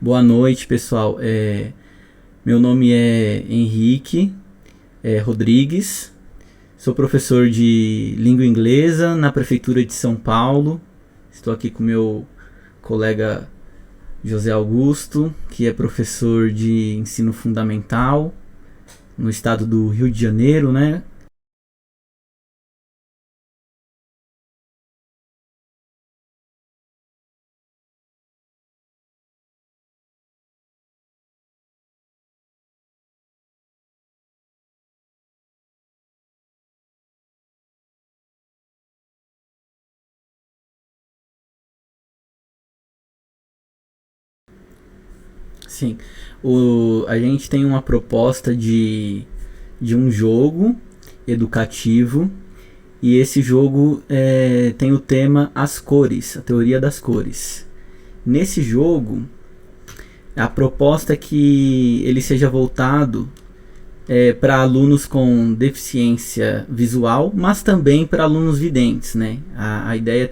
Boa noite, pessoal. Meu nome é Henrique Rodrigues. Sou professor de língua inglesa na Prefeitura de São Paulo. Estou aqui com meu colega José Augusto, que é professor de ensino fundamental no estado do Rio de Janeiro, né? Sim. A gente tem uma proposta de um jogo educativo. E esse jogo tem o tema As Cores, a teoria das cores. Nesse jogo, a proposta é que ele seja voltado para alunos com deficiência visual, mas também para alunos videntes, né? A ideia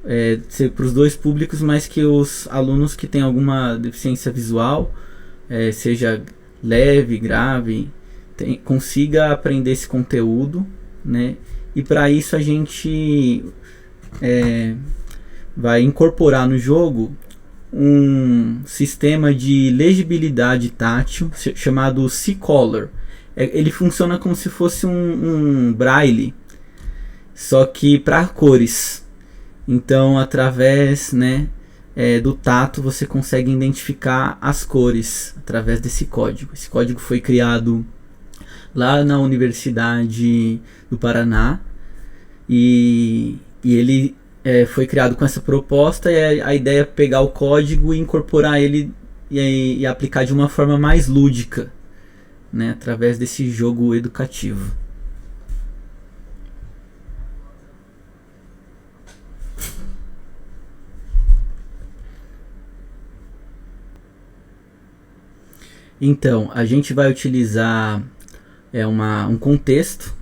é ser para os dois públicos, mas que os alunos que têm alguma deficiência visual, seja leve, grave, consiga aprender esse conteúdo, né? E para isso a gente vai incorporar no jogo um sistema de legibilidade tátil chamado C-Color. Ele funciona como se fosse um braille, só que para cores. Então, através do tato, você consegue identificar as cores através desse código. Esse código foi criado lá na Universidade do Paraná e ele foi criado com essa proposta. E a ideia é pegar o código e incorporar ele e aplicar de uma forma mais lúdica, né, através desse jogo educativo. Então, a gente vai utilizar um contexto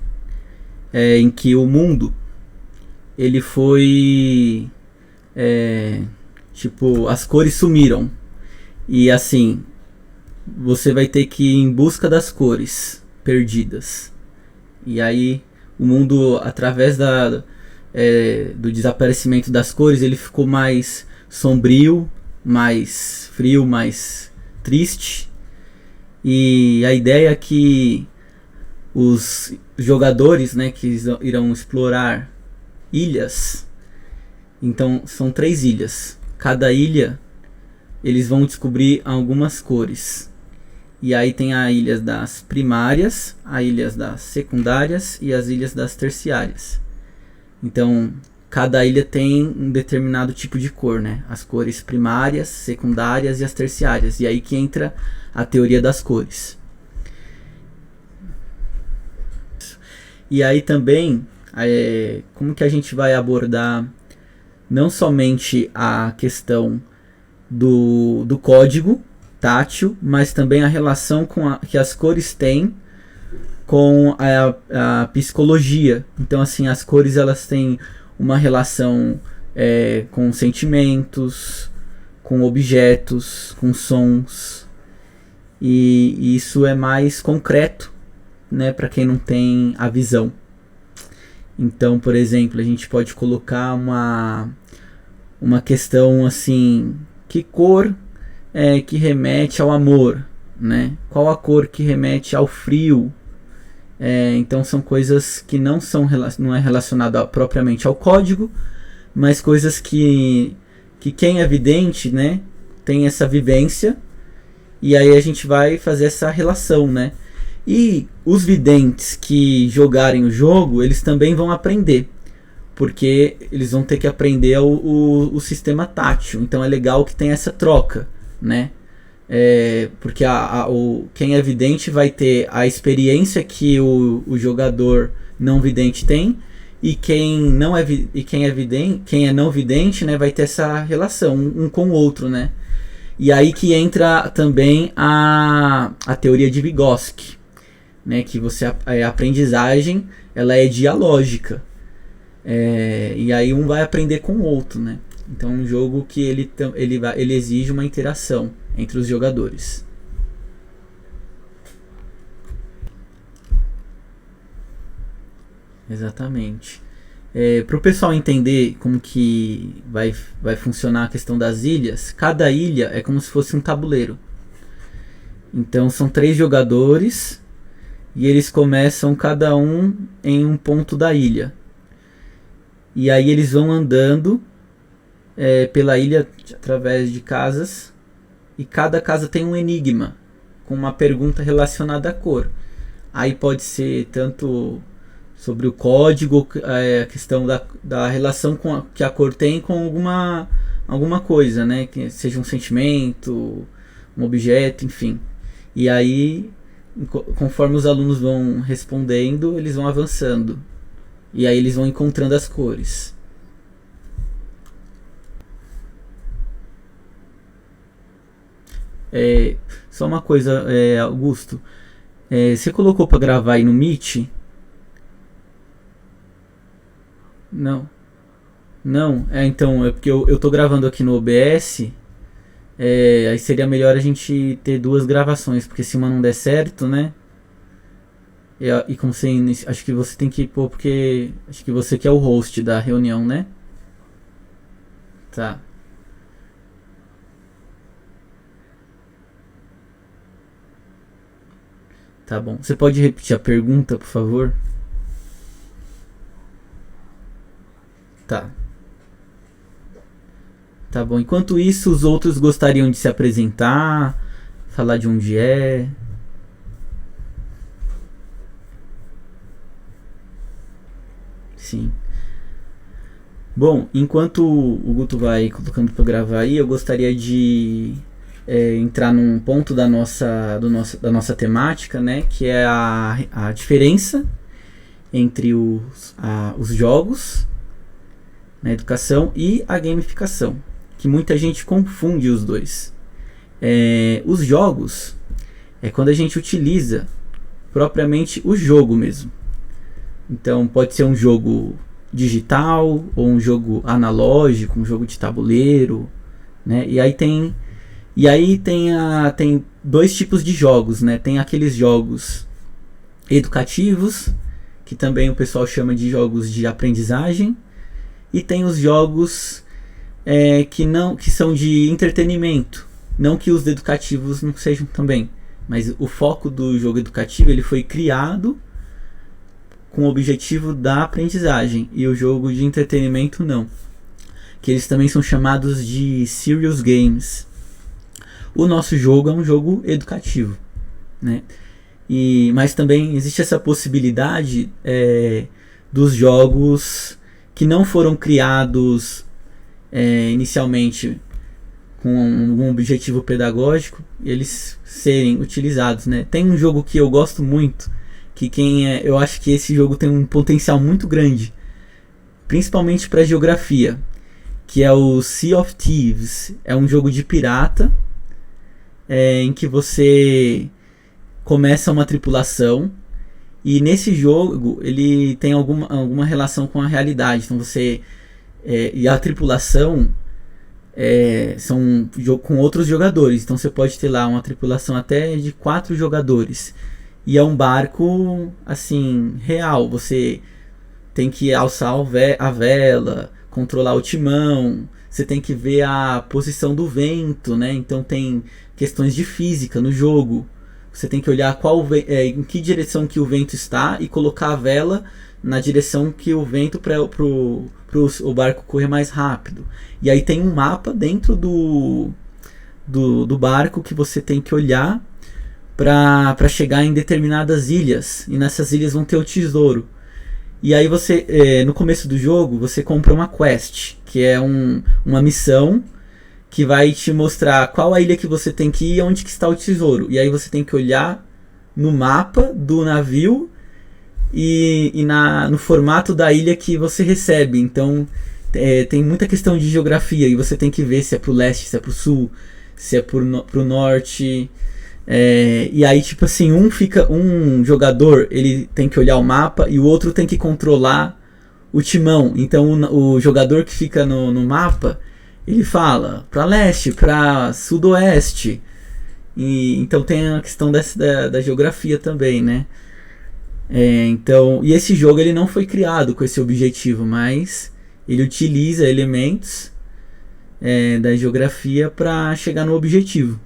em que o mundo ele foi tipo, as cores sumiram e assim você vai ter que ir em busca das cores perdidas. E aí o mundo, através do desaparecimento das cores, ele ficou mais sombrio, mais frio, mais triste. E a ideia é que os jogadores, né, que irão explorar ilhas, então são 3 ilhas. Cada ilha eles vão descobrir algumas cores. E aí tem as ilhas das primárias, as ilhas das secundárias e as ilhas das terciárias. Então cada ilha tem um determinado tipo de cor, né? As cores primárias, secundárias e as terciárias. E aí que entra a teoria das cores. E aí também, como que a gente vai abordar não somente a questão do código tátil, mas também a relação que as cores têm com a psicologia. Então, assim, as cores elas têm uma relação com sentimentos, com objetos, com sons, e isso é mais concreto, né, para quem não tem a visão. Então, por exemplo, a gente pode colocar uma questão assim: que cor que remete ao amor, né? Qual a cor que remete ao frio? Então são coisas que não é relacionado propriamente ao código, mas coisas que quem é vidente, né, tem essa vivência, e aí a gente vai fazer essa relação, né? E os videntes que jogarem o jogo, eles também vão aprender, porque eles vão ter que aprender o sistema tátil. Então é legal que tem essa troca, né? Porque quem é vidente vai ter a experiência que o jogador não vidente tem, e quem é não vidente, né, vai ter essa relação um com o outro, né? E aí que entra também a teoria de Vygotsky, né, que a aprendizagem ela é dialógica, e aí um vai aprender com o outro, né? Então é um jogo que ele exige uma interação entre os jogadores. Exatamente. Para o pessoal entender como que vai funcionar a questão das ilhas, cada ilha é como se fosse um tabuleiro. Então são 3 jogadores e eles começam cada um em um ponto da ilha. E aí eles vão andando pela ilha através de casas, e cada casa tem um enigma com uma pergunta relacionada à cor. Aí pode ser tanto sobre o código, a questão da relação que a cor tem com alguma coisa, né? Que seja um sentimento, um objeto, enfim. E aí, conforme os alunos vão respondendo, eles vão avançando. E aí eles vão encontrando as cores. Só uma coisa, Augusto. Você colocou para gravar aí no Meet? Não. Não, então, é porque eu tô gravando aqui no OBS. Aí seria melhor a gente ter 2 gravações, porque se uma não der certo, né? E como você, acho que você tem que pôr, porque acho que você que é o host da reunião, né? Tá. Tá bom. Você pode repetir a pergunta, por favor? Tá. Tá bom. Enquanto isso, os outros gostariam de se apresentar, falar de onde é. Sim. Bom, enquanto o Guto vai colocando para gravar aí, eu gostaria de entrar num ponto da nossa temática, né, que é a diferença entre os jogos na educação e a gamificação, que muita gente confunde os dois. Os jogos é quando a gente utiliza propriamente o jogo mesmo. Então pode ser um jogo digital ou um jogo analógico, um jogo de tabuleiro, né? E aí tem 2 tipos de jogos, né? Tem aqueles jogos educativos, que também o pessoal chama de jogos de aprendizagem, e tem os jogos que são de entretenimento. Não que os educativos não sejam também, mas o foco do jogo educativo ele foi criado com o objetivo da aprendizagem, e o jogo de entretenimento não, que eles também são chamados de serious games. O nosso jogo é um jogo educativo, né? Mas também existe essa possibilidade dos jogos que não foram criados inicialmente com um objetivo pedagógico, eles serem utilizados, né? Tem um jogo que eu gosto muito, que eu acho que esse jogo tem um potencial muito grande, principalmente para geografia, que é o Sea of Thieves. É um jogo de pirata, em que você começa uma tripulação, e nesse jogo ele tem alguma relação com a realidade. Então e a tripulação são com outros jogadores, então você pode ter lá uma tripulação até de 4 jogadores. E é um barco, assim, real. Você tem que alçar a vela, controlar o timão, você tem que ver a posição do vento, né? Então tem questões de física no jogo. Você tem que olhar em que direção que o vento está e colocar a vela na direção que o vento para o barco correr mais rápido. E aí tem um mapa dentro do barco que você tem que olhar para chegar em determinadas ilhas, e nessas ilhas vão ter o tesouro. E aí no começo do jogo você compra uma quest, que é uma missão que vai te mostrar qual a ilha que você tem que ir e onde que está o tesouro. E aí você tem que olhar no mapa do navio e no formato da ilha que você recebe. Então tem muita questão de geografia, e você tem que ver se é pro leste, se é pro sul, se é pro norte. E aí, tipo assim, um jogador ele tem que olhar o mapa e o outro tem que controlar o timão. Então o jogador que fica no mapa, ele fala para leste, para sudoeste. E então tem a questão da geografia também, né? Então, e esse jogo ele não foi criado com esse objetivo, mas ele utiliza elementos da geografia para chegar no objetivo.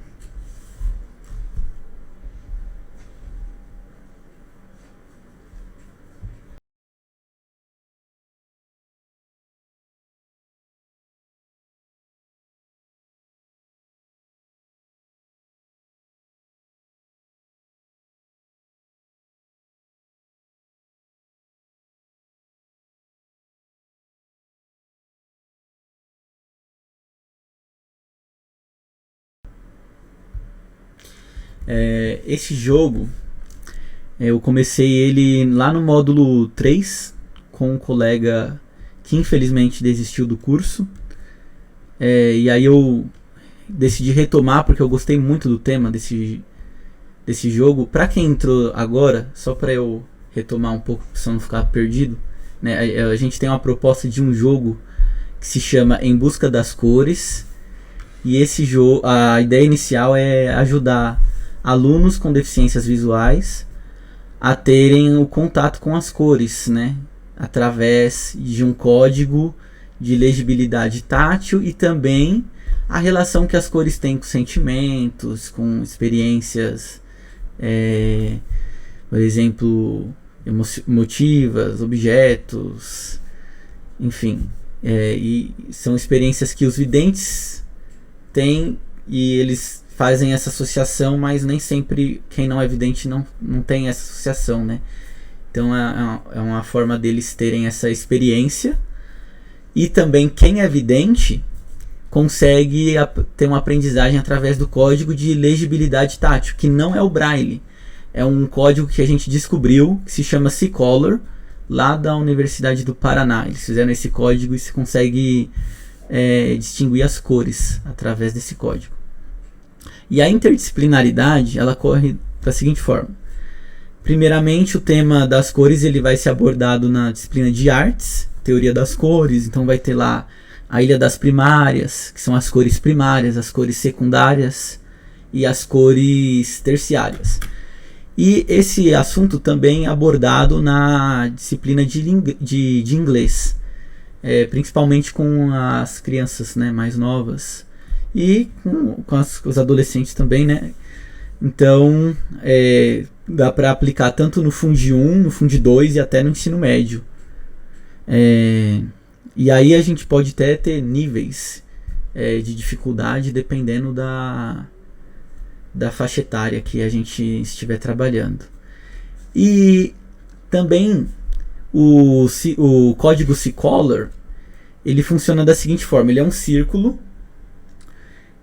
Esse jogo, eu comecei ele lá no módulo 3 com um colega que infelizmente desistiu do curso. E aí eu decidi retomar porque eu gostei muito do tema desse jogo. Para quem entrou agora, só para eu retomar um pouco, para não ficar perdido, né? A gente tem uma proposta de um jogo que se chama Em Busca das Cores. E esse jogo, a ideia inicial é ajudar alunos com deficiências visuais a terem o contato com as cores, né? Através de um código de legibilidade tátil e também a relação que as cores têm com sentimentos, com experiências, por exemplo, emotivas, objetos, enfim. E são experiências que os videntes têm e eles fazem essa associação, mas nem sempre quem não é vidente não tem essa associação, né? Então é uma forma deles terem essa experiência. E também quem é vidente consegue ter uma aprendizagem através do código de legibilidade tátil, que não é o Braille. É um código que a gente descobriu, que se chama C-Color, lá da Universidade do Paraná. Eles fizeram esse código e se consegue distinguir as cores através desse código. E a interdisciplinaridade, ela corre da seguinte forma. Primeiramente, o tema das cores ele vai ser abordado na disciplina de artes, teoria das cores. Então vai ter lá a ilha das primárias, que são as cores primárias, as cores secundárias e as cores terciárias. E esse assunto também é abordado na disciplina de inglês, principalmente com as crianças, né, mais novas e com os adolescentes também, né? Então dá para aplicar tanto no Fundi 1, no Fundi 2 e até no ensino médio. E aí a gente pode até ter níveis de dificuldade dependendo da faixa etária que a gente estiver trabalhando. E também o código C-Color ele funciona da seguinte forma: ele é um círculo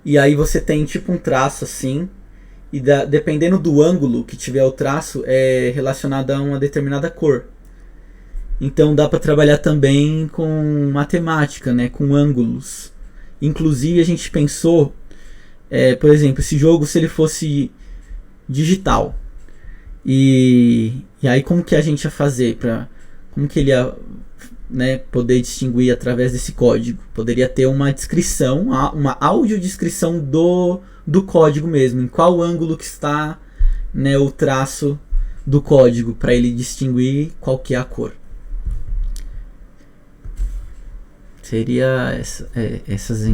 e aí você tem tipo um traço assim, e dependendo do ângulo que tiver o traço é relacionado a uma determinada cor. Então dá para trabalhar também com matemática, né, com ângulos. Inclusive a gente pensou, por exemplo, esse jogo se ele fosse digital, e aí como que a gente ia fazer como que ele ia, né, poder distinguir através desse código? Poderia ter uma descrição, uma audiodescrição do código mesmo, em qual ângulo que está, né, o traço do código, para ele distinguir qual que é a cor. Seria essas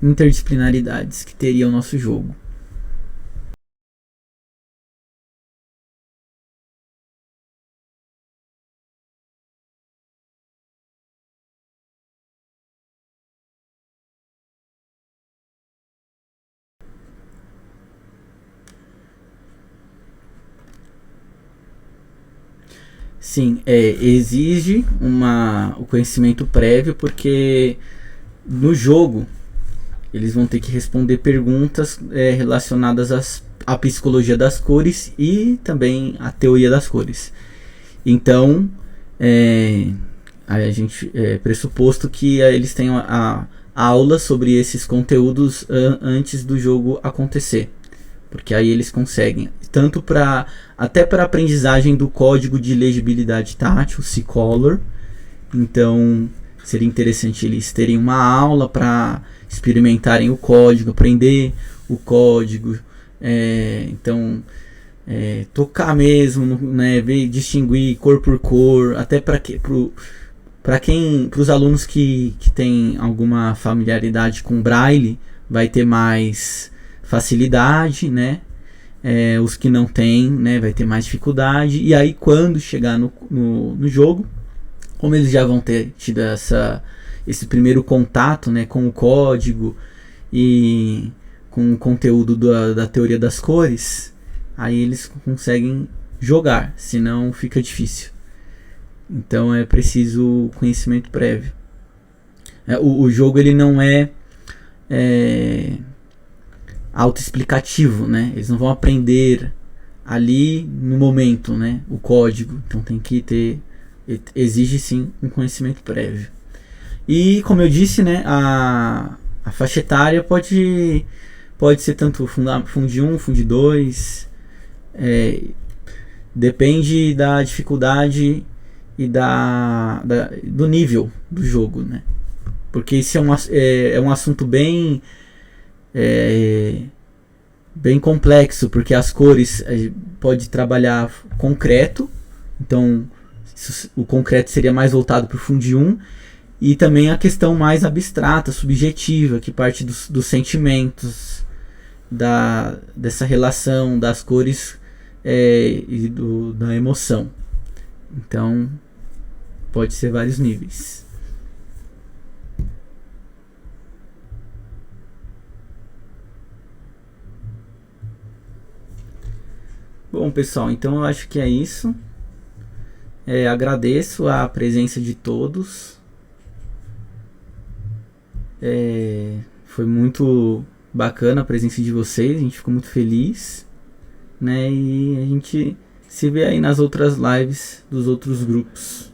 interdisciplinaridades que teria o nosso jogo. Sim, exige o conhecimento prévio, porque no jogo eles vão ter que responder perguntas relacionadas à psicologia das cores e também à teoria das cores. Então, a gente pressuposto que eles tenham a aula sobre esses conteúdos antes do jogo acontecer, porque aí eles conseguem tanto até para aprendizagem do código de legibilidade tátil, C-Color. Então seria interessante eles terem uma aula para experimentarem o código, aprender o código, então tocar mesmo, né, ver, distinguir cor por cor, até para os alunos que têm alguma familiaridade com Braille, vai ter mais facilidade, né? Os que não têm, né, vai ter mais dificuldade. E aí quando chegar no jogo, como eles já vão ter tido esse primeiro contato, né, com o código e com o conteúdo da teoria das cores, aí eles conseguem jogar, senão fica difícil. Então é preciso conhecimento prévio. O jogo ele não é autoexplicativo, né? Eles não vão aprender ali no momento, né, o código. Então tem que ter, exige sim um conhecimento prévio. E como eu disse, né, a faixa etária pode ser tanto Fund 1, Fund 2, depende da dificuldade e do nível do jogo, né? Porque esse é um assunto bem complexo, porque as cores pode trabalhar concreto, então o concreto seria mais voltado para o Fund 1, e também a questão mais abstrata, subjetiva, que parte dos sentimentos, dessa relação das cores e da emoção. Então pode ser vários níveis. Bom, pessoal, então eu acho que é isso. Agradeço a presença de todos. Foi muito bacana a presença de vocês, a gente ficou muito feliz, né? E a gente se vê aí nas outras lives dos outros grupos.